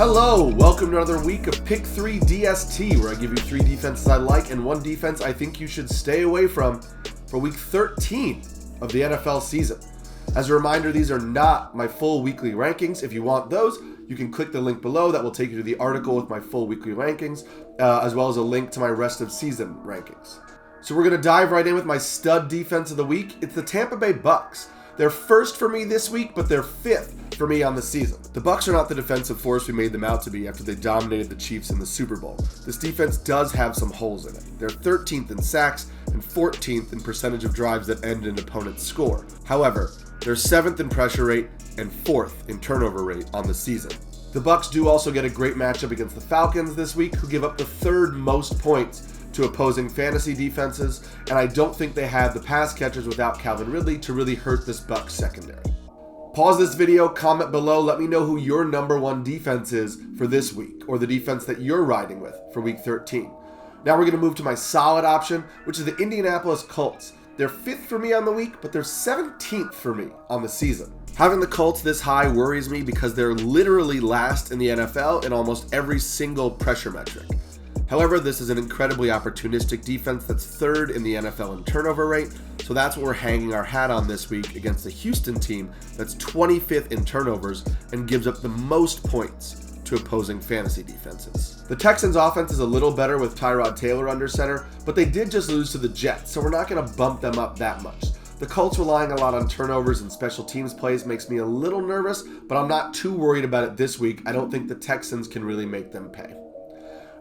Hello, welcome to another week of Pick 3 DST, where I give you 3 defenses I like and 1 defense I think you should stay away from for week 13 of the NFL season. As a reminder, these are not my full weekly rankings. If you want those, you can click the link below. That will take you to the article with my full weekly rankings, as well as a link to my rest of season rankings. So we're going to dive right in with my stud defense of the week. It's the Tampa Bay Bucks. They're first for me this week, but they're fifth for me on the season. The Bucks are not the defensive force we made them out to be after they dominated the Chiefs in the Super Bowl. This defense does have some holes in it. They're 13th in sacks and 14th in percentage of drives that end in an opponent's score. However, they're 7th in pressure rate and 4th in turnover rate on the season. The Bucks do also get a great matchup against the Falcons this week, who give up the 3rd most points to opposing fantasy defenses, and I don't think they have the pass catchers without Calvin Ridley to really hurt this Bucks secondary. Pause this video, comment below, let me know who your number 1 defense is for this week, or the defense that you're riding with for week 13. Now we're going to move to my solid option, which is the Indianapolis Colts. They're 5th for me on the week, but they're 17th for me on the season. Having the Colts this high worries me because they're literally last in the NFL in almost every single pressure metric. However, this is an incredibly opportunistic defense that's 3rd in the NFL in turnover rate, so that's what we're hanging our hat on this week against the Houston team that's 25th in turnovers and gives up the most points to opposing fantasy defenses. The Texans' offense is a little better with Tyrod Taylor under center, but they did just lose to the Jets, so we're not going to bump them up that much. The Colts relying a lot on turnovers and special teams plays makes me a little nervous, but I'm not too worried about it this week. I don't think the Texans can really make them pay.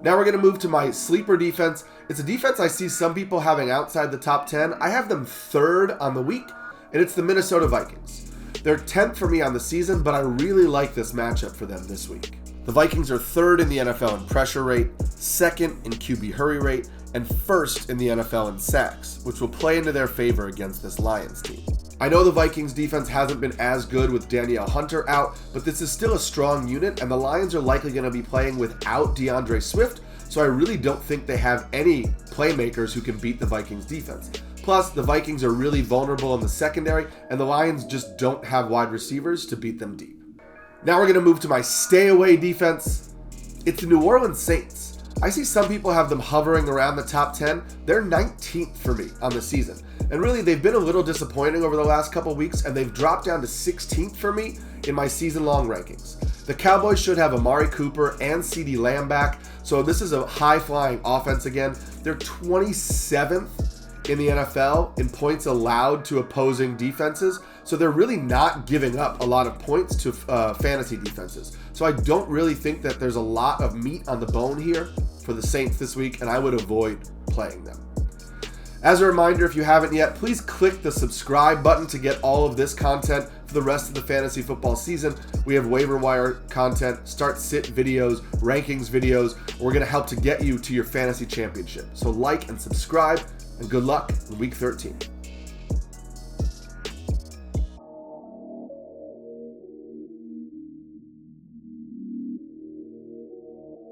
Now we're going to move to my sleeper defense. It's a defense I see some people having outside the top 10. I have them 3rd on the week, and it's the Minnesota Vikings. They're 10th for me on the season, but I really like this matchup for them this week. The Vikings are 3rd in the NFL in pressure rate, 2nd in QB hurry rate, and 1st in the NFL in sacks, which will play into their favor against this Lions team. I know the Vikings defense hasn't been as good with Danielle Hunter out, but this is still a strong unit, and the Lions are likely going to be playing without DeAndre Swift, so I really don't think they have any playmakers who can beat the Vikings defense. Plus, the Vikings are really vulnerable in the secondary, and the Lions just don't have wide receivers to beat them deep. Now we're going to move to my stay away defense. It's the New Orleans Saints. I see some people have them hovering around the top 10. They're 19th for me on the season. And really, they've been a little disappointing over the last couple weeks, and they've dropped down to 16th for me in my season-long rankings. The Cowboys should have Amari Cooper and CeeDee Lamb back, so this is a high-flying offense again. They're 27th in the NFL in points allowed to opposing defenses, so they're really not giving up a lot of points to fantasy defenses. So I don't really think that there's a lot of meat on the bone here for the Saints this week, and I would avoid playing them. As a reminder, if you haven't yet, please click the subscribe button to get all of this content for the rest of the fantasy football season. We have waiver wire content, start-sit videos, rankings videos. We're going to help to get you to your fantasy championship. So like and subscribe, and good luck in week 13.